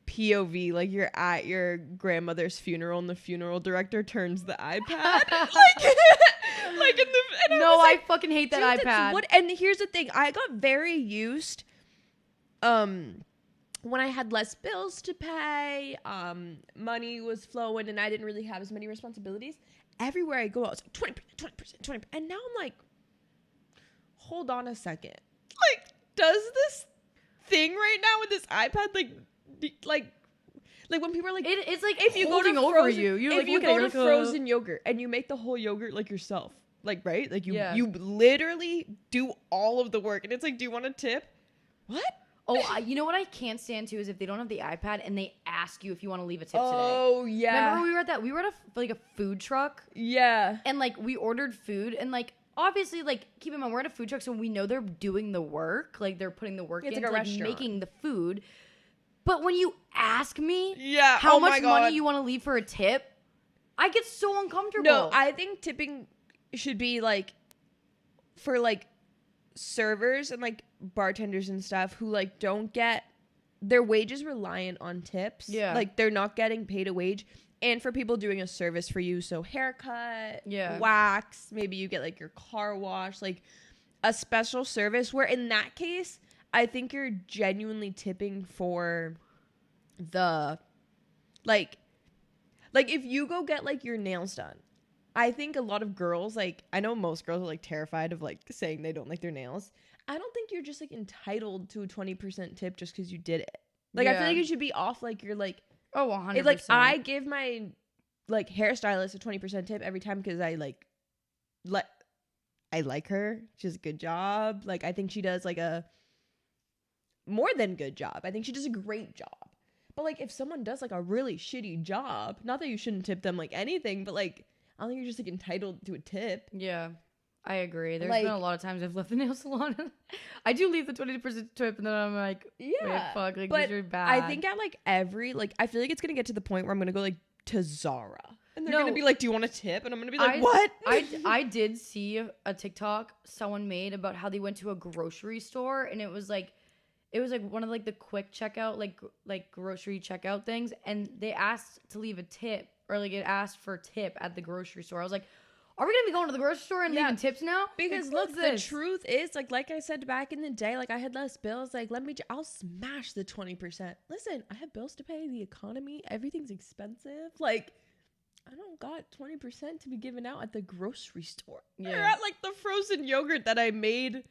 POV, like you're at your grandmother's funeral and the funeral director turns the iPad. I fucking hate that iPad. And here's the thing. I got very used... when I had less bills to pay, money was flowing, and I didn't really have as many responsibilities. Everywhere I go, I was like 20%. And now I'm like, hold on a second. Like, does this thing right now with this iPad, like when people are like, it's like if you go to over frozen, you, you're if like, you go to frozen yogurt and you make the whole yogurt like yourself, like right, like you literally do all of the work, and it's like, do you want a tip? What? Oh, you know what I can't stand too is if they don't have the iPad and they ask you if you want to leave a tip today. Oh yeah. Remember we were at a food truck. Yeah. And like we ordered food and like obviously like keep in mind we're at a food truck so we know they're doing the work, like they're putting the work into like a restaurant. making the food. But when you ask me how much money you want to leave for a tip, I get so uncomfortable. No, I think tipping should be like for like servers and like bartenders and stuff who like don't get their wages reliant on tips. Yeah. Like they're not getting paid a wage. and for people doing a service for you, so haircut, Yeah. wax, maybe you get like your car wash, like a special service where in that case, I think you're genuinely tipping for the like if you go get like your nails done. I think a lot of girls, like I know most girls are like terrified of like saying they don't like their nails. I don't think you're just like entitled to a 20% tip just because you did it. Like I feel like you should be off like you're like, oh, 100%. like I give my like hairstylist a 20% tip every time because I like her. She does a good job. Like I think she does like a more than good job. I think she does a great job. But like if someone does like a really shitty job, not that you shouldn't tip them like anything, but like I don't think you're just like entitled to a tip. Yeah. I agree. There's Like- been a lot of times I've left the nail salon. I do leave the 20% tip, and then I'm like, Yeah. wait, fuck, like, But these are bad. I think at like every like I feel like it's gonna get to the point where I'm gonna go like to Zara. And they're No. gonna be like, do you want a tip? And I'm gonna be like, what? I did see a TikTok someone made about how they went to a grocery store, and it was like one of like the quick checkout, like grocery checkout things, and they asked to leave a tip, or like it asked for a tip at the grocery store. I was like, are we gonna be going to the grocery store and leaving tips now? Because Like, look, what's the this? truth is, like I said back in the day, like I had less bills. Like, I'll smash the 20%. Listen, I have bills to pay, the economy, everything's expensive. Like, I don't got 20% to be given out at the grocery store. Yeah. Or at like the frozen yogurt that I made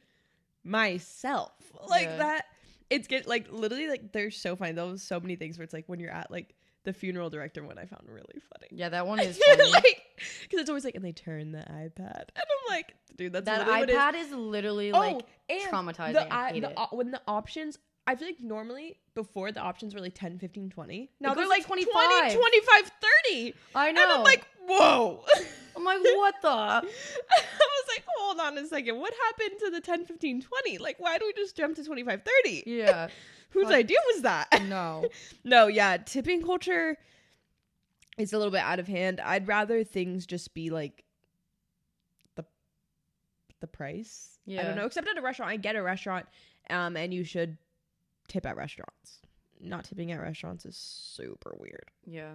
myself. Like that. It's get like literally like they're so funny. Those so many things where it's like when you're at like the funeral director one I found really funny. Yeah, that one is funny. Like, because it's always like, and they turn the iPad, and I'm like, dude, that's that literally iPad what it is literally is. like and traumatizing. I hate it. when the options, I feel like normally before the options were like 10, 15, 20. Now It they're goes like to 20, 25. 25, 30. I know. And I'm like, whoa. I'm like, what the? I was like, hold on a second. What happened to the 10, 15, 20? Like, why do we just jump to 25, 30? Yeah. Whose idea was that? No. No, yeah. Tipping culture is a little bit out of hand. I'd rather things just be like the price. Yeah. I don't know. Except at a restaurant. I get a restaurant, and you should tip at restaurants. Not tipping at restaurants is super weird. Yeah.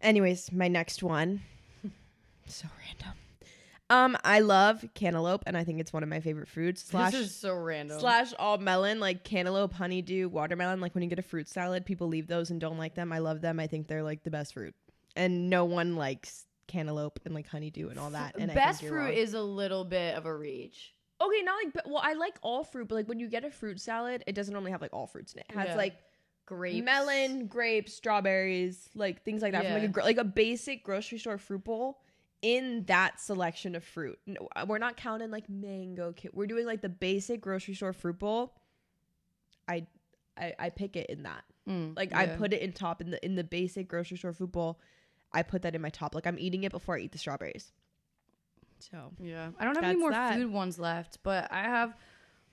Anyways, my next one. So random. I love cantaloupe, and I think it's one of my favorite fruits. This is so random. Slash all melon, like cantaloupe, honeydew, watermelon. Like when you get a fruit salad, people leave those and don't like them. I love them. I think they're like the best fruit, and no one likes cantaloupe and like honeydew and all that. And best I think you're fruit wrong. is a little bit of a reach. Okay, not like, well, I like all fruit, but like when you get a fruit salad, it doesn't normally have like all fruits in it. It has like grapes, melon, grapes, strawberries, like things like that from like a basic grocery store fruit bowl. In that selection of fruit, no, we're not counting like mango. We're doing like the basic grocery store fruit bowl. I pick it in that. I put it in top in the basic grocery store fruit bowl. I put that in my top. Like I'm eating it before I eat the strawberries. So yeah, I don't have any more food ones left, but I have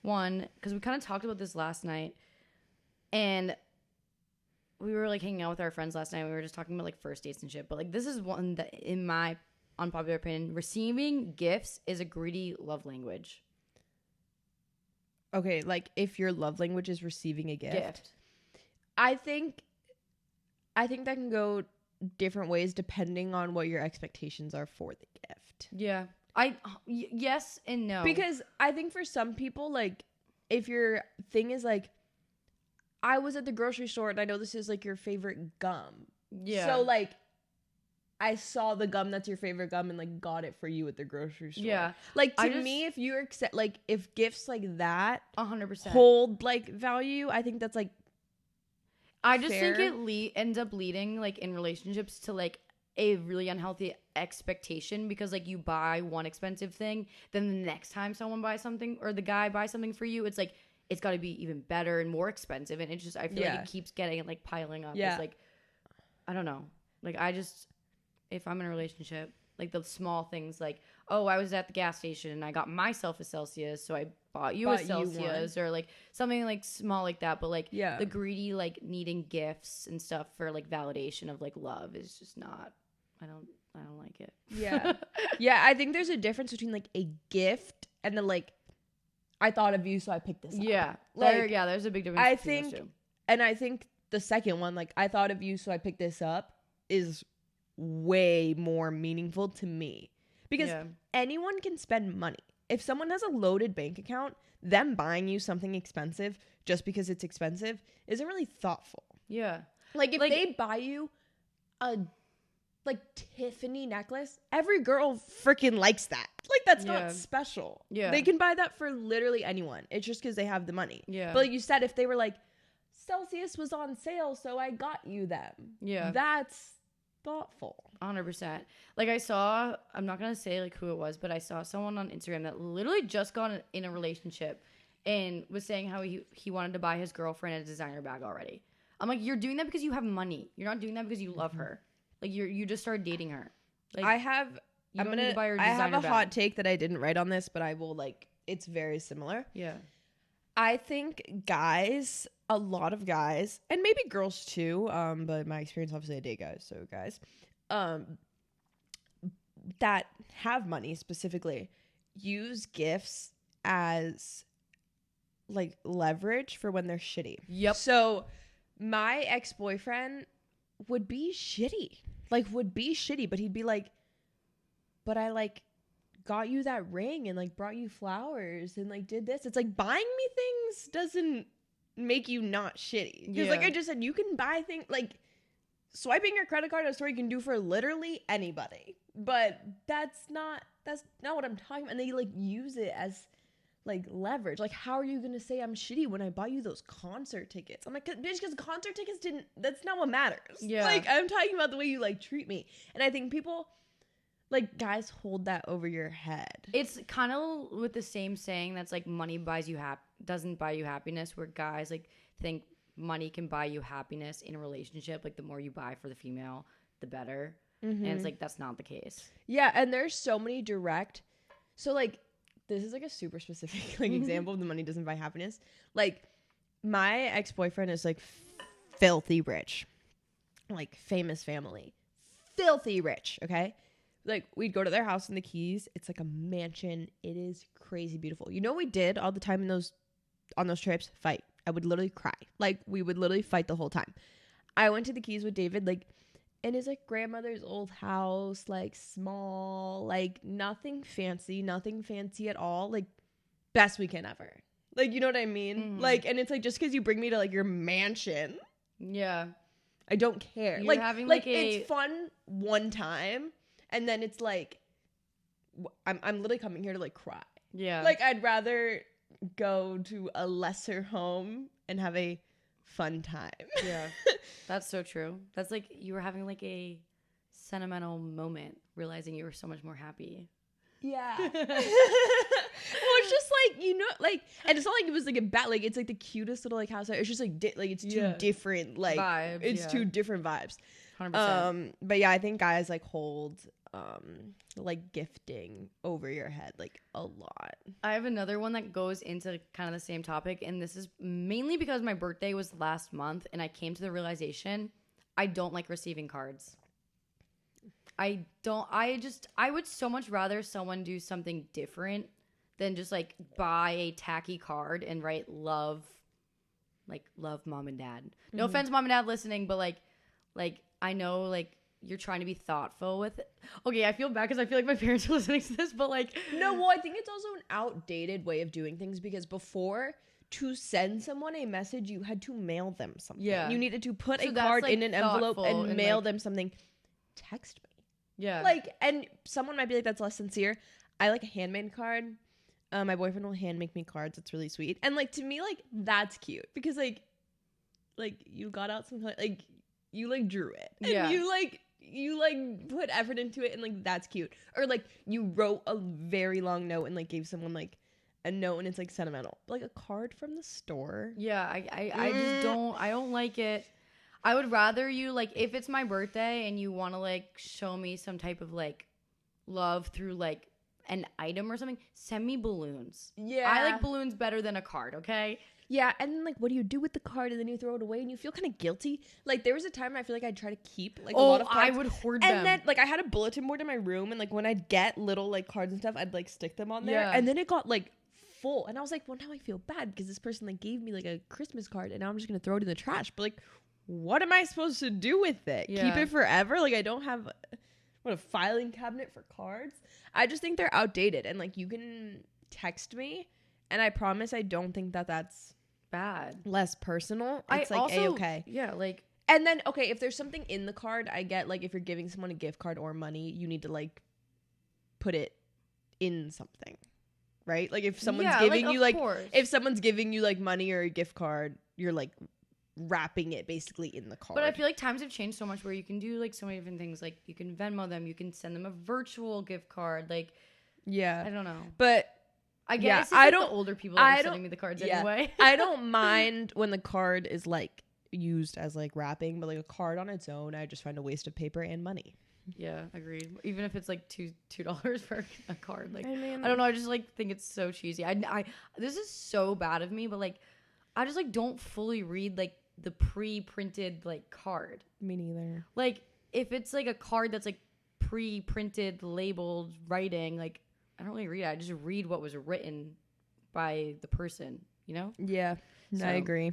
one because we kind of talked about this last night, and we were like hanging out with our friends last night. We were just talking about like first dates and shit. But like this is one that, in my unpopular opinion, receiving gifts is a greedy love language. Okay, like if your love language is receiving a gift. I think that can go different ways depending on what your expectations are for the gift. Yeah. Yes and no. Because I think for some people, like, if your thing is like, I was at the grocery store and I know this is like your favorite gum. Yeah. So like, I saw the gum that's your favorite gum and like got it for you at the grocery store. Yeah. Like to me, if you accept, like if gifts like that 100% hold like value, I think that's like I just fair. think it ends up leading like in relationships to like a really unhealthy expectation, because like you buy one expensive thing, then the next time someone buys something or the guy buys something for you, it's like it's got to be even better and more expensive, and it's just I feel like it keeps getting like piling up. Yeah. It's like I don't know. Like I just, if I'm in a relationship, like the small things like, oh, I was at the gas station and I got myself a Celsius, so I bought you a Celsius, or like something like small like that. But like the greedy like needing gifts and stuff for like validation of like love is just not, I don't like it. Yeah. Yeah, I think there's a difference between like a gift and then like I thought of you so I picked this up. Yeah. Like, there's a big difference between those two. And I think the second one, like, I thought of you, so I picked this up, is way more meaningful to me. Because anyone can spend money. If someone has a loaded bank account, them buying you something expensive just because it's expensive isn't really thoughtful. Yeah. Like, if they buy you a, like, Tiffany necklace, every girl freaking likes that. Like, that's not special. Yeah. They can buy that for literally anyone. It's just because they have the money. Yeah. But like you said, if they were like, Celsius was on sale, so I got you them. Yeah. That's thoughtful. 100%. Like, I saw, I'm not going to say, like, who it was, but I saw someone on Instagram that literally just got in a relationship and was saying how he wanted to buy his girlfriend a designer bag already. I'm like, you're doing that because you have money. You're not doing that because you love her. Like, you just started dating her. Like, I have a hot take that I didn't write on this, but I will, like, it's very similar. Yeah. I think guys, a lot of guys, and maybe girls too, but my experience, obviously I date guys, so guys, that have money specifically use gifts as, like, leverage for when they're shitty. Yep. So my ex-boyfriend would be shitty, but he'd be like, but I, like, got you that ring and, like, brought you flowers and, like, did this. It's like, buying me things doesn't make you not shitty. Because like I just said, you can buy things, like, swiping your credit card at a store you can do for literally anybody. But that's not what I'm talking about. And they, like, use it as, like, leverage. Like, how are you gonna say I'm shitty when I bought you those concert tickets? I'm like, bitch, because concert tickets that's not what matters. Yeah. Like, I'm talking about the way you, like, treat me. And I think people, like, guys hold that over your head. It's kind of with the same saying that's, like, money doesn't buy you happiness, where guys, like, think money can buy you happiness in a relationship. Like, the more you buy for the female, the better. Mm-hmm. And it's like, that's not the case. Yeah, and there's so many so, like, this is, like, a super specific, like, example of the money doesn't buy happiness. Like, my ex-boyfriend is, like, filthy rich. Like, famous family. Filthy rich, okay? Like, we'd go to their house in the Keys. It's like a mansion. It is crazy beautiful. You know what we did all the time on those trips? Fight. I would literally cry. Like, we would literally fight the whole time. I went to the Keys with David, like, in his, like, grandmother's old house, like, small, like, nothing fancy at all. Like, best weekend ever. Like, you know what I mean? Mm-hmm. Like, and it's like, just because you bring me to, like, your mansion. Yeah. I don't care. You're having, like, it's fun one time. And then it's like, I'm literally coming here to, like, cry. Yeah. Like, I'd rather go to a lesser home and have a fun time. Yeah. That's so true. That's like, you were having, like, a sentimental moment, realizing you were so much more happy. Yeah. Well, it's just, like, you know, like, and it's not like it was, like, a bad, like, it's, like, the cutest little, like, house. It's just, like, it's two different, like, vibes. It's two different vibes. 100%. But yeah, I think guys, like, hold like, gifting over your head, like, a lot. I have another one that goes into kind of the same topic, and this is mainly because my birthday was last month, and I came to the realization I don't like receiving cards. I would so much rather someone do something different than just, like, buy a tacky card and write love mom and dad. No offense, mom and dad listening, but like I know, like, you're trying to be thoughtful with it. Okay, I feel bad because I feel like my parents are listening to this, but, like, no, well, I think it's also an outdated way of doing things, because before, to send someone a message, you had to mail them something. Yeah. You needed to put a card, like, in an envelope and mail, like, them something. Text me. Yeah. Like, and someone might be like, that's less sincere. I like a handmade card. My boyfriend will hand make me cards. It's really sweet. And, like, to me, like, that's cute, because, like you got out some, like, you, like, drew it. And you put effort into it, and, like, that's cute. Or, like, you wrote a very long note and, like, gave someone, like, a note, and it's, like, sentimental. But, like, a card from the store. Yeah, I just don't like it. I would rather you, like, if it's my birthday and you want to, like, show me some type of, like, love through, like, an item or something, send me balloons. Yeah. I like balloons better than a card, okay? Yeah, and then, like, what do you do with the card? And then you throw it away, and you feel kind of guilty. Like, there was a time I feel like I'd try to keep, like, a lot of cards. I would hoard them. And then, like, I had a bulletin board in my room, and, like, when I'd get little, like, cards and stuff, I'd, like, stick them on there. Yeah. And then it got, like, full. And I was like, well, now I feel bad because this person, like, gave me, like, a Christmas card, and now I'm just going to throw it in the trash. But, like, what am I supposed to do with it? Yeah. Keep it forever? Like, I don't have a filing cabinet for cards. I just think they're outdated. And like, you can text me, and I promise I don't think that that's bad. less personal. It's I like also, A-okay. Yeah, like. And then, okay, if there's something in the card, I get, like, if you're giving someone a gift card or money, you need to, like, put it in something, right? Like, if someone's giving you, like, if someone's giving you, like, money or a gift card, you're, like, wrapping it basically in the card. But I feel like times have changed so much where you can do, like, so many different things. Like, you can Venmo them. You can send them a virtual gift card. Like, yeah. I don't know. But I guess yeah, it's like the older people that are sending me the cards anyway. I don't mind when the card is, like, used as like wrapping, but like a card on its own, I just find a waste of paper and money. Yeah, agreed. Even if it's like $2 for a card, like I mean, I don't know, I just like think it's so cheesy. I this is so bad of me, but like I just like don't fully read like the pre-printed like card. Me neither. Like if it's like a card that's like pre-printed, labeled writing, like I don't really read it. I just read what was written by the person, you know? Yeah, So, I agree.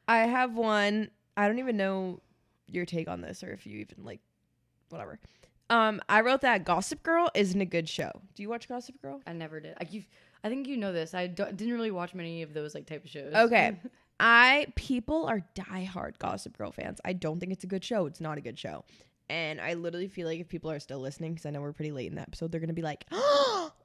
I have one. I don't even know your take on this, or if you even like, whatever. I wrote that Gossip Girl isn't a good show. Do you watch Gossip Girl? I never did. I think you know this. Didn't really watch many of those like type of shows. Okay. People are diehard Gossip Girl fans. I don't think it's a good show. It's not a good show. And I literally feel like if people are still listening, because I know we're pretty late in the episode, they're going to be like,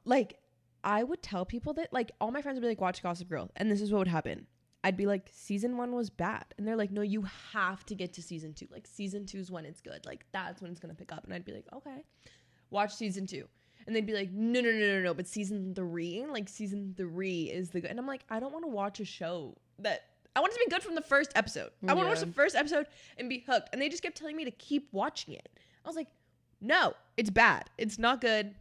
like, I would tell people that, like, all my friends would be like, watch Gossip Girl. And this is what would happen. I'd be like, season 1 was bad. And they're like, no, you have to get to season 2. Like, season 2 is when it's good. Like, that's when it's going to pick up. And I'd be like, okay, watch season 2. And they'd be like, no. But season 3 is the good. And I'm like, I don't want to watch a show that, I want it to be good from the first episode. I want to watch the first episode and be hooked. And they just kept telling me to keep watching it. I was like, no, it's bad. It's not good.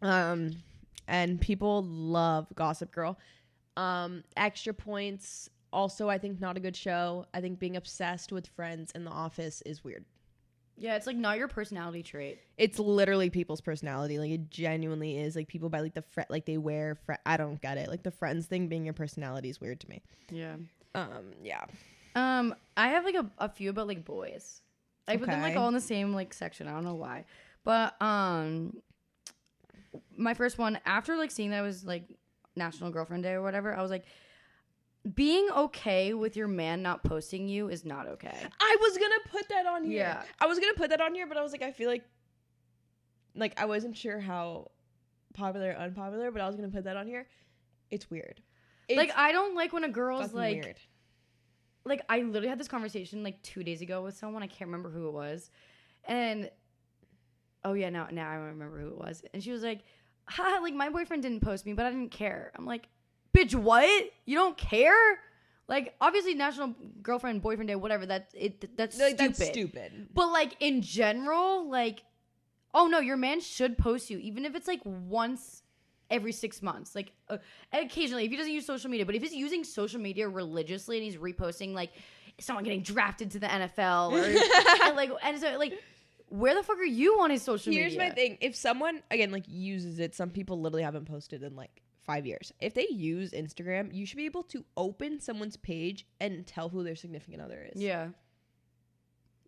And people love Gossip Girl. Extra Points, also I think not a good show. I think being obsessed with Friends in The Office is weird. Yeah, it's like not your personality trait. It's literally people's personality. Like, it genuinely is. Like, people buy like like they wear I don't get it. Like, the Friends thing being your personality is weird to me. Yeah. Yeah. I have like a few about like boys. I put them like all in the same like section. I don't know why. But my first one, after like seeing that it was like National Girlfriend Day or whatever, I was like, being okay with your man not posting you is not okay. I was gonna put that on here. Yeah. I was gonna put that on here, but I was like, I feel like I wasn't sure how popular or unpopular, but I was gonna put that on here. It's weird. Like, I don't like when a girl's like weird. Like, I literally had this conversation like 2 days ago with someone. I can't remember who it was. And oh yeah, now I remember who it was. And she was like, ha, like my boyfriend didn't post me, but I didn't care. I'm like, bitch, what? You don't care? Like, obviously National Girlfriend Boyfriend Day, whatever, that's stupid. That's stupid. But like in general, like, oh no, your man should post you, even if it's like once every 6 months, like occasionally, if he doesn't use social media. But if he's using social media religiously and he's reposting like someone getting drafted to the NFL or and so like, where the fuck are you on his social media? Here's my thing. If someone, again, like, uses it, some people literally haven't posted in like 5 years. If they use Instagram, you should be able to open someone's page and tell who their significant other is. Yeah.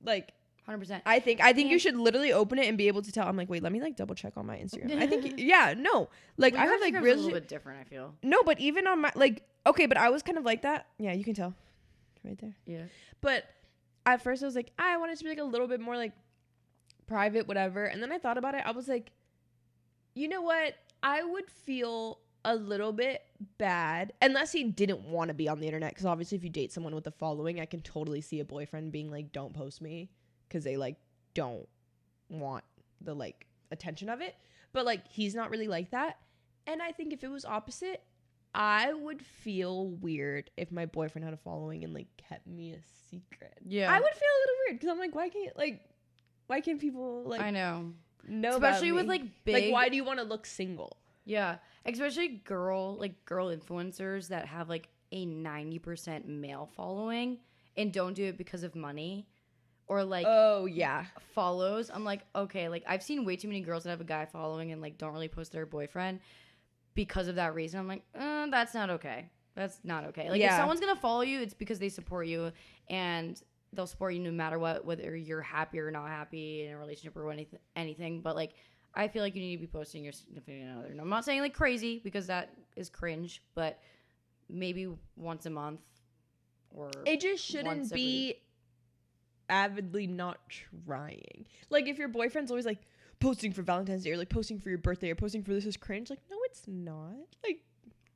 Like, 100%. I think you should literally open it and be able to tell. I'm like, wait, let me like double check on my Instagram. I think, yeah, no. Like, I have like Instagram's really a little bit different, I feel. No, but even on my, like, okay, but I was kind of like that. Yeah, you can tell. Right there. Yeah. But at first I was like, I want it to be like a little bit more like private, whatever. And then I thought about it. I was like, you know what? I would feel a little bit bad unless he didn't want to be on the internet. Because obviously if you date someone with a following, I can totally see a boyfriend being like, don't post me, because they like don't want the like attention of it. But like, he's not really like that. And I think if it was opposite, I would feel weird if my boyfriend had a following and like kept me a secret. Yeah. I would feel a little weird because I'm like, why can't people like, I know especially with like big, like, why do you want to look single? Yeah, especially girl influencers that have like a 90% male following and don't do it because of money or like, oh yeah, follows. I'm like, okay, like I've seen way too many girls that have a guy following and like don't really post their boyfriend because of that reason. I'm like, that's not okay. That's not okay. Like, if someone's gonna follow you, it's because they support you, and they'll support you no matter what, whether you're happy or not happy in a relationship or anything. But like, I feel like you need to be posting your significant other. And I'm not saying like crazy, because that is cringe, but maybe once a month, or it just shouldn't be avidly not trying. Like, if your boyfriend's always like posting for Valentine's Day, or like posting for your birthday, or posting for this is cringe. Like, no, it's not. Like,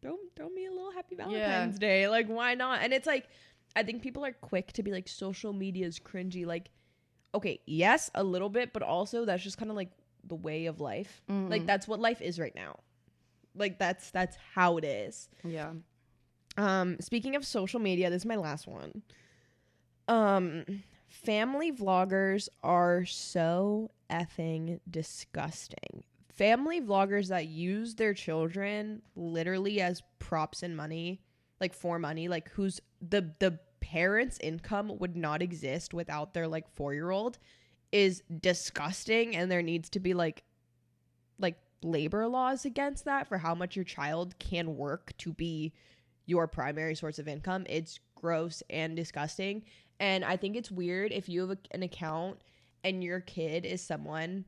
throw me a little happy Valentine's Day. Like, why not? And it's like, I think people are quick to be like, social media is cringy. Like, okay, yes, a little bit, but also that's just kind of like the way of life. Mm-hmm. Like, that's what life is right now. Like, that's how it is. Yeah. Speaking of social media, this is my last one. Family vloggers are so effing disgusting. Family vloggers that use their children literally as props and money, like for money, like who's the parents' income would not exist without their like 4-year-old, is disgusting. And there needs to be like labor laws against that for how much your child can work to be your primary source of income. It's gross and disgusting. And I think it's weird if you have an account and your kid is someone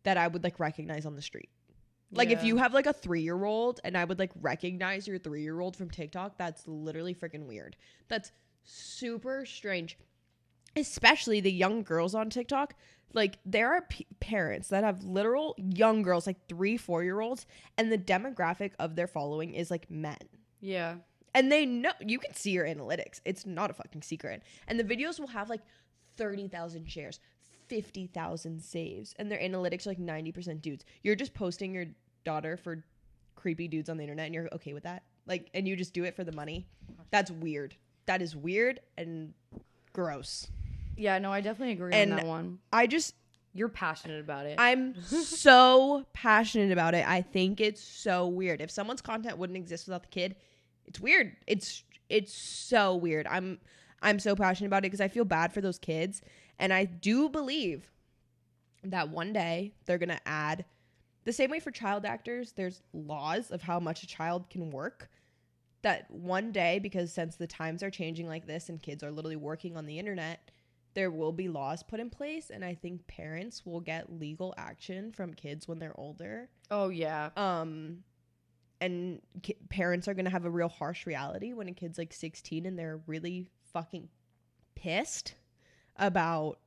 that I would like recognize on the street. Like, if you have like a 3-year-old and I would like recognize your 3-year-old from TikTok, that's literally freaking weird. That's super strange. Especially the young girls on TikTok. Like, there are parents that have literal young girls, like 3-4-year-olds, and the demographic of their following is like men. Yeah. And they know, you can see your analytics. It's not a fucking secret. And the videos will have like 30,000 shares, 50,000 saves, and their analytics are like 90% dudes. You're just posting your daughter for creepy dudes on the internet, and you're okay with that? Like, and you just do it for the money? That's weird. That is weird and gross. Yeah, no, I definitely agree on that one. You're passionate about it. I'm so passionate about it. I think it's so weird. If someone's content wouldn't exist without the kid, it's weird. It's so weird. I'm so passionate about it because I feel bad for those kids. And I do believe that one day they're going to add, the same way for child actors, there's laws of how much a child can work. That one day, because since the times are changing like this and kids are literally working on the internet, there will be laws put in place. And I think parents will get legal action from kids when they're older. Oh, yeah. And parents are going to have a real harsh reality when a kid's like 16 and they're really fucking pissed about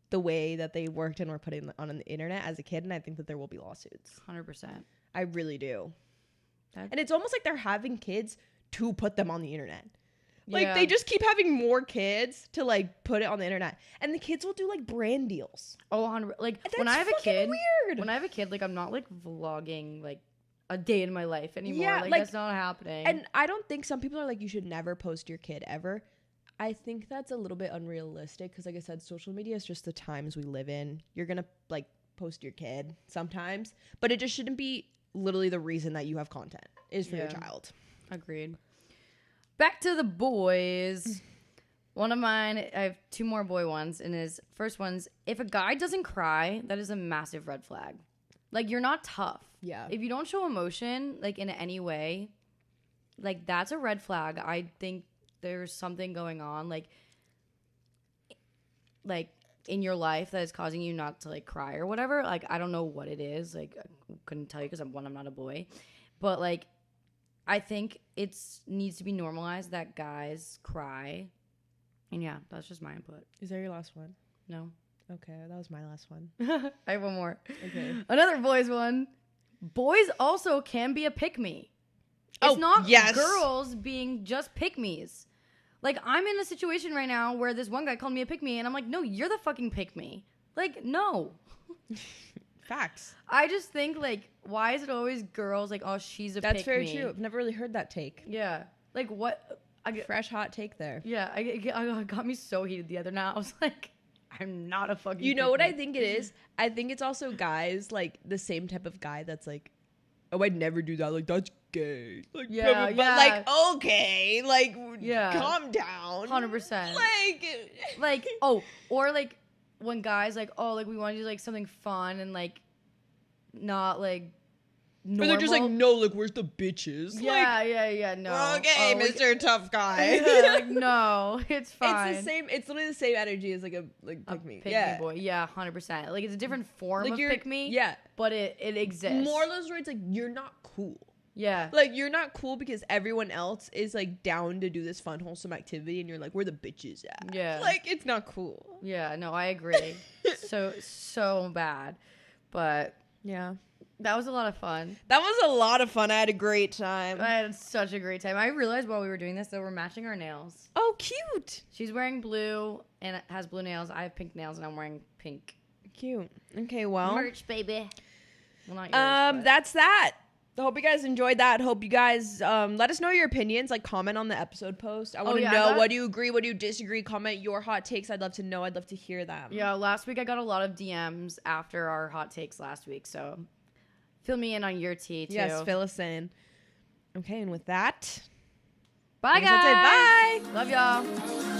the way that they worked and were putting on the internet as a kid. And I think that there will be lawsuits. 100%. I really do. And it's almost like they're having kids to put them on the internet. Like, they just keep having more kids to like put it on the internet, and the kids will do like brand deals. Oh, 100. Like, when I have a kid, when I have a kid, like, I'm not like vlogging like a day in my life anymore. Yeah, like that's not happening. And I don't think, some people are like, you should never post your kid ever. I think that's a little bit unrealistic because, like I said, social media is just the times we live in. You're gonna like post your kid sometimes, but it just shouldn't be literally the reason that you have content is for your child. Agreed. Back to the boys. One of mine, I have 2 more boy ones, and his first one's, if a guy doesn't cry, that is a massive red flag. Like, you're not tough. Yeah. If you don't show emotion, like, in any way, like, that's a red flag. I think there's something going on, like in your life that is causing you not to, like, cry or whatever. Like, I don't know what it is. Like, I couldn't tell you because I'm not a boy. But, like, I think it needs to be normalized that guys cry. And yeah, that's just my input. Is that your last one? No. Okay, that was my last one. I have one more. Okay. Another boys one. Boys also can be a pick-me. It's not girls being just pick-me's. Like, I'm in a situation right now where this one guy called me a pick-me, and I'm like, no, you're the fucking pick-me. Like, no. Facts. I just think, like, why is it always girls? Like, oh, she's a pick-me. That's very true. I've never really heard that take. Yeah. Like, what? Fresh hot take there. Yeah. I got me so heated the other night. I was like, I'm not a fucking You know what I think it is? I think it's also guys, like, the same type of guy that's like, oh, I'd never do that. Like, that's gay. Like, yeah, but like, okay. Like, calm down. 100%. Like, oh, or like, when guys like, oh, like, we want to do like something fun and like not like normal. Or they're just like, no, like, where's the bitches? Yeah, no. Okay, Mr. Tough Guy. Yeah, like, no, it's fine. It's the same. It's literally the same energy as like a pick me. Pick me boy. Yeah, 100%. Like it's a different form like of pick me. Yeah, but it exists. Moral of the story, it's like you're not cool. Yeah, like you're not cool because everyone else is like down to do this fun, wholesome activity, and you're like, where the bitches at? Yeah, like it's not cool. Yeah, no, I agree. so bad, but yeah. That was a lot of fun. That was a lot of fun. I had a great time. I had such a great time. I realized while we were doing this that we're matching our nails. Oh, cute. She's wearing blue and it has blue nails. I have pink nails and I'm wearing pink. Cute. Okay, well. Merch, baby. Well, not yours, but. That's that. I hope you guys enjoyed that. Hope you guys let us know your opinions. Like, comment on the episode post. I want to know what do you agree, what do you disagree. Comment your hot takes. I'd love to know. I'd love to hear them. Yeah, last week I got a lot of DMs after our hot takes last week, so fill me in on your tea too. Yes, fill us in. Okay, and with that, bye guys. Bye. Love y'all.